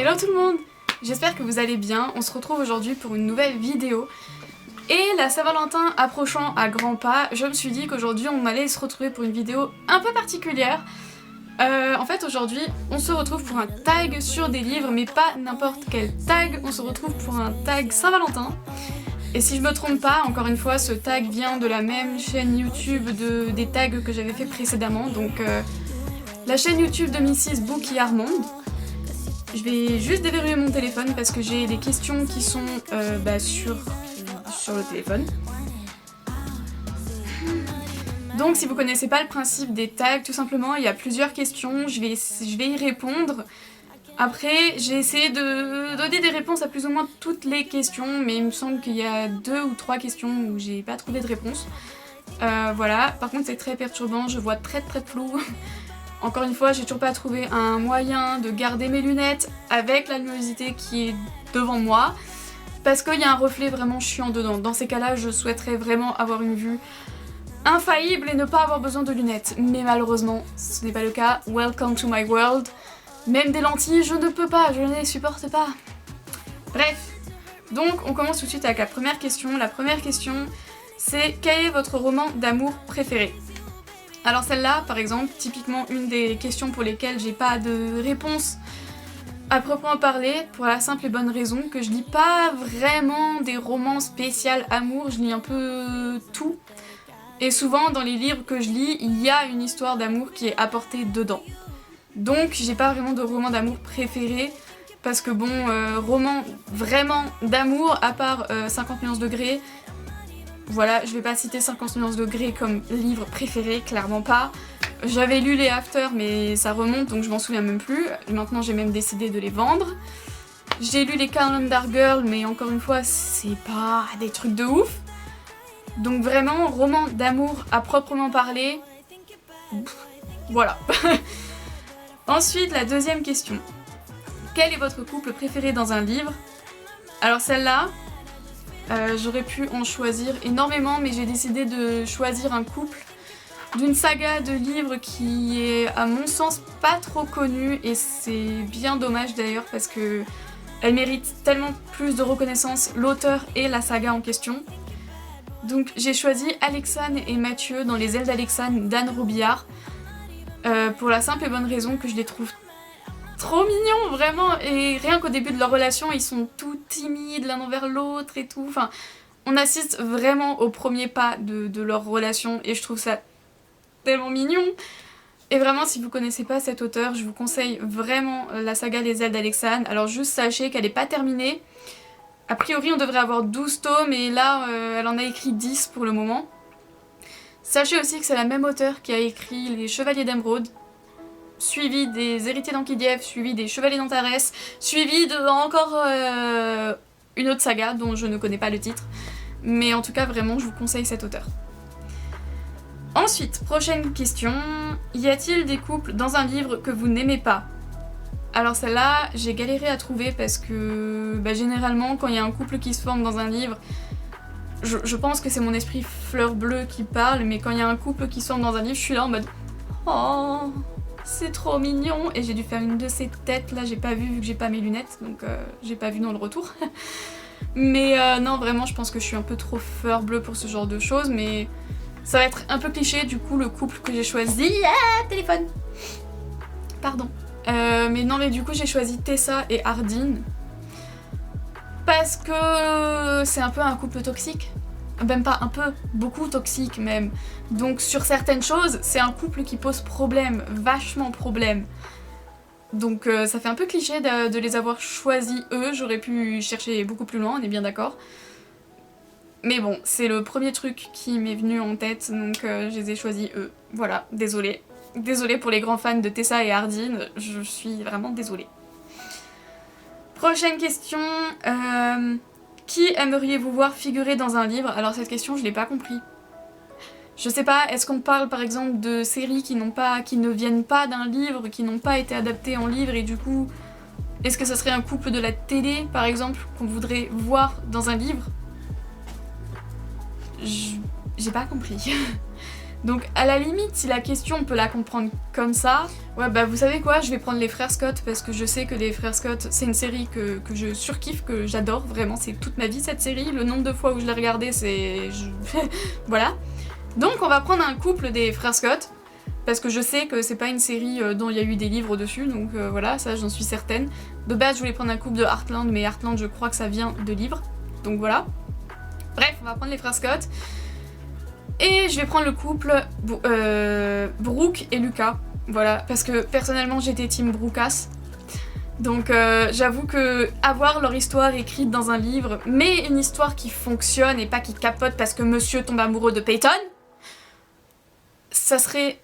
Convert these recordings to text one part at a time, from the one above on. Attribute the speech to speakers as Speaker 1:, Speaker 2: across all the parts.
Speaker 1: Hello tout le monde, j'espère que vous allez bien. On se retrouve aujourd'hui pour une nouvelle vidéo. Et la Saint-Valentin approchant à grands pas, je me suis dit qu'aujourd'hui on allait se retrouver pour une vidéo un peu particulière. En fait aujourd'hui on se retrouve pour un tag sur des livres, mais pas n'importe quel tag, on se retrouve pour un tag Saint-Valentin. Et si je me trompe pas, encore une fois, ce tag vient de la même chaîne YouTube des tags que j'avais fait précédemment, donc la chaîne YouTube de Mrs Bookie Armand. Je vais juste déverrouiller mon téléphone parce que j'ai des questions qui sont sur le téléphone. Donc si vous connaissez pas le principe des tags, tout simplement il y a plusieurs questions, je vais y répondre. Après j'ai essayé de donner des réponses à plus ou moins toutes les questions, mais il me semble qu'il y a 2 ou 3 questions où j'ai pas trouvé de réponse. Voilà, par contre c'est très perturbant, je vois très flou. Encore une fois, j'ai toujours pas trouvé un moyen de garder mes lunettes avec la luminosité qui est devant moi, parce qu'il y a un reflet vraiment chiant dedans. Dans ces cas-là, je souhaiterais vraiment avoir une vue infaillible et ne pas avoir besoin de lunettes. Mais malheureusement, ce n'est pas le cas. Welcome to my world. Même des lentilles, je ne peux pas, je ne les supporte pas. Bref, donc on commence tout de suite avec la première question. La première question, c'est quel est votre roman d'amour préféré ? Alors celle-là, par exemple, typiquement une des questions pour lesquelles j'ai pas de réponse à proprement parler, pour la simple et bonne raison que je lis pas vraiment des romans spécial amour, je lis un peu tout. Et souvent dans les livres que je lis, il y a une histoire d'amour qui est apportée dedans. Donc j'ai pas vraiment de roman d'amour préféré, parce que bon, roman vraiment d'amour, à part 50 nuances degrés, voilà, je vais pas citer 50 nuances degrés comme livre préféré, clairement pas. J'avais lu les After, mais ça remonte, donc je m'en souviens même plus. Maintenant, j'ai même décidé de les vendre. J'ai lu les Calendar Girl, mais encore une fois, c'est pas des trucs de ouf. Donc vraiment, roman d'amour à proprement parler, voilà. Ensuite, la deuxième question. Quel est votre couple préféré dans un livre ? Alors celle-là, j'aurais pu en choisir énormément, mais j'ai décidé de choisir un couple d'une saga de livres qui est à mon sens pas trop connue, et c'est bien dommage d'ailleurs parce que elle mérite tellement plus de reconnaissance, l'auteur et la saga en question. Donc j'ai choisi Alexane et Mathieu dans Les ailes d'Alexane d'Anne Robillard, pour la simple et bonne raison que je les trouve trop mignons, vraiment, et rien qu'au début de leur relation, ils sont tout timides l'un envers l'autre et tout, enfin, on assiste vraiment au premier pas de leur relation, et je trouve ça tellement mignon. Et vraiment, si vous connaissez pas cet auteur, je vous conseille vraiment la saga Les ailes d'Alexane. Alors juste sachez qu'elle est pas terminée, a priori on devrait avoir 12 tomes, et là, elle en a écrit 10 pour le moment. Sachez aussi que c'est la même auteure qui a écrit Les Chevaliers d'Émeraude, suivi des Héritiers d'Ankh-Kidiev, suivi des Chevaliers d'Antares, suivi de encore une autre saga dont je ne connais pas le titre. Mais en tout cas, vraiment, je vous conseille cet auteur. Ensuite, prochaine question. Y a-t-il des couples dans un livre que vous n'aimez pas ? Alors celle-là, j'ai galéré à trouver parce que généralement, quand il y a un couple qui se forme dans un livre, je pense que c'est mon esprit fleur bleue qui parle, mais quand il y a un couple qui se forme dans un livre, je suis là en mode « Oh !» C'est trop mignon, et j'ai dû faire une de ces têtes là, j'ai pas vu que j'ai pas mes lunettes, donc j'ai pas vu dans le retour. Mais non, vraiment, je pense que je suis un peu trop fleur bleue pour ce genre de choses, mais ça va être un peu cliché, du coup, le couple que j'ai choisi... téléphone. Pardon. Mais non, mais du coup, j'ai choisi Tessa et Hardin, parce que c'est un peu un couple toxique. Même pas un peu, beaucoup toxique même. Donc sur certaines choses, c'est un couple qui pose problème, vachement problème. Donc ça fait un peu cliché de les avoir choisis eux, j'aurais pu chercher beaucoup plus loin, on est bien d'accord. Mais bon, c'est le premier truc qui m'est venu en tête, donc je les ai choisis eux. Voilà, désolée. Désolée pour les grands fans de Tessa et Hardin, je suis vraiment désolée. Prochaine question... Qui aimeriez-vous voir figurer dans un livre ? Alors cette question, je l'ai pas compris. Je sais pas, est-ce qu'on parle par exemple de séries qui ne viennent pas d'un livre, qui n'ont pas été adaptées en livre, et du coup, est-ce que ça serait un couple de la télé, par exemple, qu'on voudrait voir dans un livre ? J'ai pas compris. Donc à la limite, si la question on peut la comprendre comme ça, ouais bah vous savez quoi, je vais prendre les frères Scott parce que je sais que les frères Scott c'est une série que je surkiffe, que j'adore, vraiment c'est toute ma vie cette série, le nombre de fois où je l'ai regardée c'est... voilà. Donc on va prendre un couple des frères Scott, parce que je sais que c'est pas une série dont il y a eu des livres dessus, donc voilà, ça j'en suis certaine. De base je voulais prendre un couple de Heartland, mais Heartland je crois que ça vient de livres, donc voilà. Bref, on va prendre les frères Scott. Et je vais prendre le couple Brooke et Lucas, voilà, parce que personnellement j'étais team Brookas. Donc j'avoue que avoir leur histoire écrite dans un livre, mais une histoire qui fonctionne et pas qui capote parce que monsieur tombe amoureux de Peyton, ça serait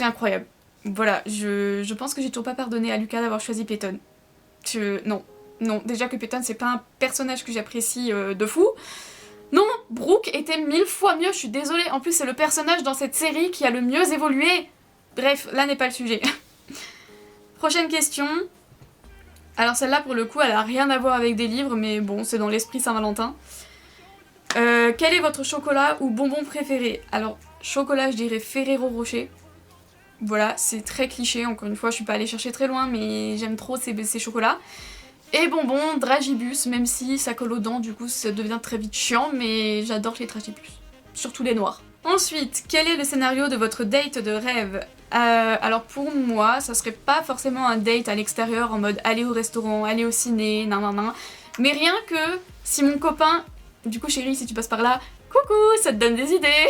Speaker 1: incroyable. Voilà, je pense que j'ai toujours pas pardonné à Lucas d'avoir choisi Peyton. Non, déjà que Peyton c'est pas un personnage que j'apprécie de fou. Non, Brooke était 1000 fois mieux, je suis désolée. En plus c'est le personnage dans cette série qui a le mieux évolué. Bref, là n'est pas le sujet. Prochaine question. Alors celle-là pour le coup elle a rien à voir avec des livres, mais bon c'est dans l'esprit Saint-Valentin. Quel est votre chocolat ou bonbon préféré? Alors chocolat je dirais Ferrero Rocher. Voilà, c'est très cliché, encore une fois je suis pas allée chercher très loin mais j'aime trop ces chocolats. Et bonbon, Dragibus, même si ça colle aux dents du coup ça devient très vite chiant, mais j'adore les Dragibus, surtout les noirs. Ensuite, quel est le scénario de votre date de rêve? Alors pour moi, ça serait pas forcément un date à l'extérieur en mode aller au restaurant, aller au ciné, nan, mais rien que si mon copain, du coup chérie si tu passes par là, coucou, ça te donne des idées.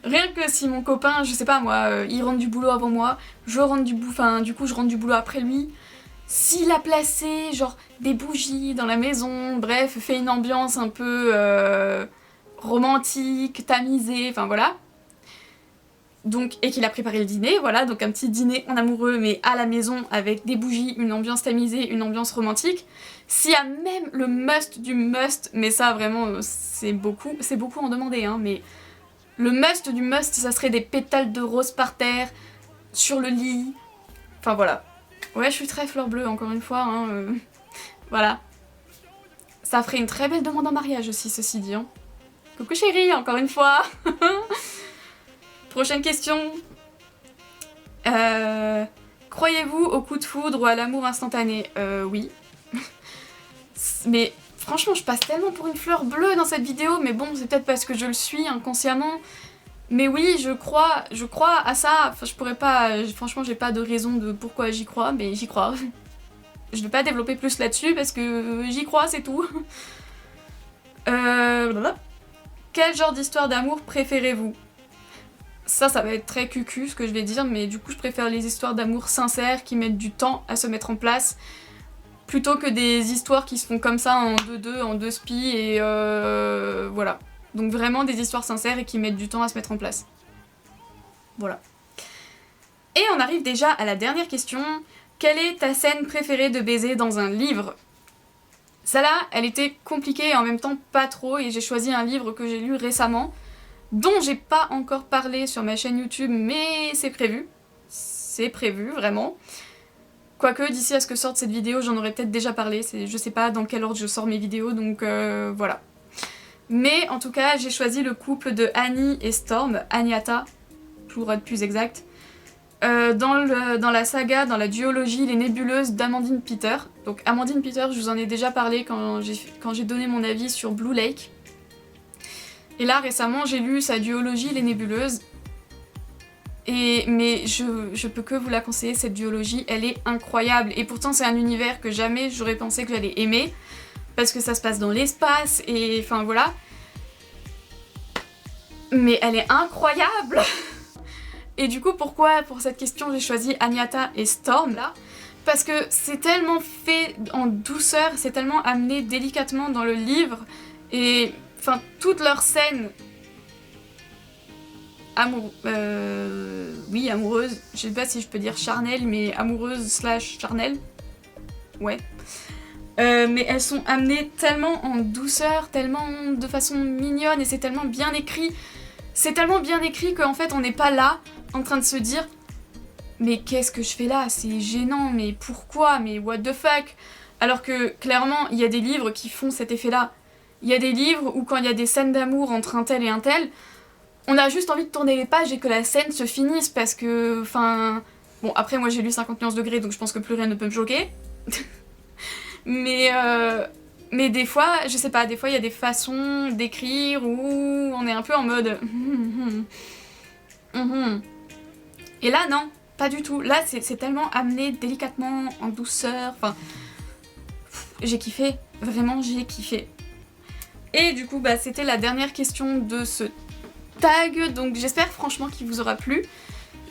Speaker 1: Rien que si mon copain, je sais pas moi, il rentre du boulot avant moi, je rentre du boulot après lui, s'il a placé genre des bougies dans la maison, bref, fait une ambiance un peu romantique, tamisée, enfin voilà. Donc, et qu'il a préparé le dîner, voilà, donc un petit dîner en amoureux mais à la maison avec des bougies, une ambiance tamisée, une ambiance romantique. S'il y a même le must du must, mais ça vraiment c'est beaucoup en demander hein, mais le must du must ça serait des pétales de rose par terre, sur le lit, enfin voilà. Ouais je suis très fleur bleue encore une fois, hein, voilà. Ça ferait une très belle demande en mariage aussi ceci dit. Hein. Coucou chérie, encore une fois. Prochaine question. Croyez-vous au coup de foudre ou à l'amour instantané? Oui. Mais franchement, je passe tellement pour une fleur bleue dans cette vidéo, mais bon, c'est peut-être parce que je le suis inconsciemment. Mais oui, je crois à ça. Enfin, je pourrais pas... Franchement, j'ai pas de raison de pourquoi j'y crois, mais j'y crois. Je vais pas développer plus là-dessus parce que j'y crois, c'est tout. Quel genre d'histoire d'amour préférez-vous? Ça va être très cucu ce que je vais dire, mais du coup je préfère les histoires d'amour sincères qui mettent du temps à se mettre en place, plutôt que des histoires qui se font comme ça en 2-2, en 2 spies, et voilà. Donc vraiment des histoires sincères et qui mettent du temps à se mettre en place. Voilà. Et on arrive déjà à la dernière question. Quelle est ta scène préférée de baiser dans un livre? Celle-là, elle était compliquée et en même temps pas trop, et j'ai choisi un livre que j'ai lu récemment, dont j'ai pas encore parlé sur ma chaîne YouTube, mais c'est prévu. C'est prévu, vraiment. Quoique, d'ici à ce que sorte cette vidéo, j'en aurais peut-être déjà parlé. Je sais pas dans quel ordre je sors mes vidéos, donc voilà. Mais en tout cas, j'ai choisi le couple de Annie et Storm, Aniata, pour être plus exact, dans la saga, dans la duologie Les Nébuleuses d'Amandine Peter. Donc Amandine Peter, je vous en ai déjà parlé quand j'ai donné mon avis sur Blue Lake. Et là, récemment, j'ai lu sa duologie Les Nébuleuses. Mais je peux que vous la conseiller, cette duologie, elle est incroyable. Et pourtant, c'est un univers que jamais j'aurais pensé que j'allais aimer. Parce que ça se passe dans l'espace, et enfin voilà. Mais elle est incroyable. Et du coup, pourquoi, pour cette question, j'ai choisi Aniata et Storm, là? Parce que c'est tellement fait en douceur, c'est tellement amené délicatement dans le livre. Et... enfin, toutes leurs scènes oui, amoureuses, je sais pas si je peux dire charnelles, mais amoureuses / charnelles, ouais. Mais elles sont amenées tellement en douceur, tellement de façon mignonne, et c'est tellement bien écrit. C'est tellement bien écrit qu'en fait on n'est pas là en train de se dire mais qu'est-ce que je fais là, c'est gênant, mais pourquoi, mais what the fuck. Alors que clairement il y a des livres qui font cet effet là. Il y a des livres où quand il y a des scènes d'amour entre un tel et un tel, on a juste envie de tourner les pages et que la scène se finisse parce que, enfin... Bon, après moi j'ai lu 50 nuances degrés donc je pense que plus rien ne peut me choquer. Mais des fois, je sais pas, des fois il y a des façons d'écrire où on est un peu en mode... Et là non, pas du tout. Là c'est tellement amené délicatement, en douceur, enfin... J'ai kiffé, vraiment j'ai kiffé. Et du coup bah c'était la dernière question de ce tag, donc j'espère franchement qu'il vous aura plu.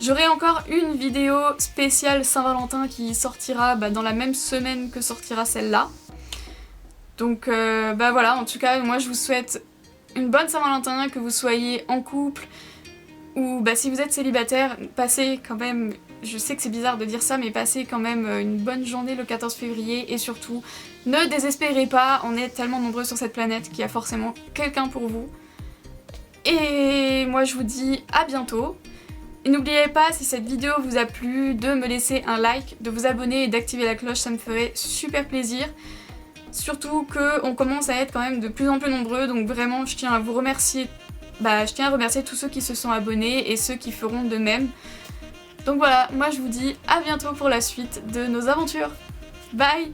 Speaker 1: J'aurai encore une vidéo spéciale Saint-Valentin qui sortira dans la même semaine que sortira celle-là. Donc bah voilà, en tout cas moi je vous souhaite une bonne Saint-Valentin, que vous soyez en couple ou bah si vous êtes célibataire, passez quand même, je sais que c'est bizarre de dire ça, mais passez quand même une bonne journée le 14 février et surtout ne désespérez pas, on est tellement nombreux sur cette planète qu'il y a forcément quelqu'un pour vous. Et moi je vous dis à bientôt. Et n'oubliez pas, si cette vidéo vous a plu, de me laisser un like, de vous abonner et d'activer la cloche, ça me ferait super plaisir. Surtout qu'on commence à être quand même de plus en plus nombreux, donc vraiment je tiens à vous remercier. Je tiens à remercier tous ceux qui se sont abonnés et ceux qui feront de même. Donc voilà, moi je vous dis à bientôt pour la suite de nos aventures. Bye!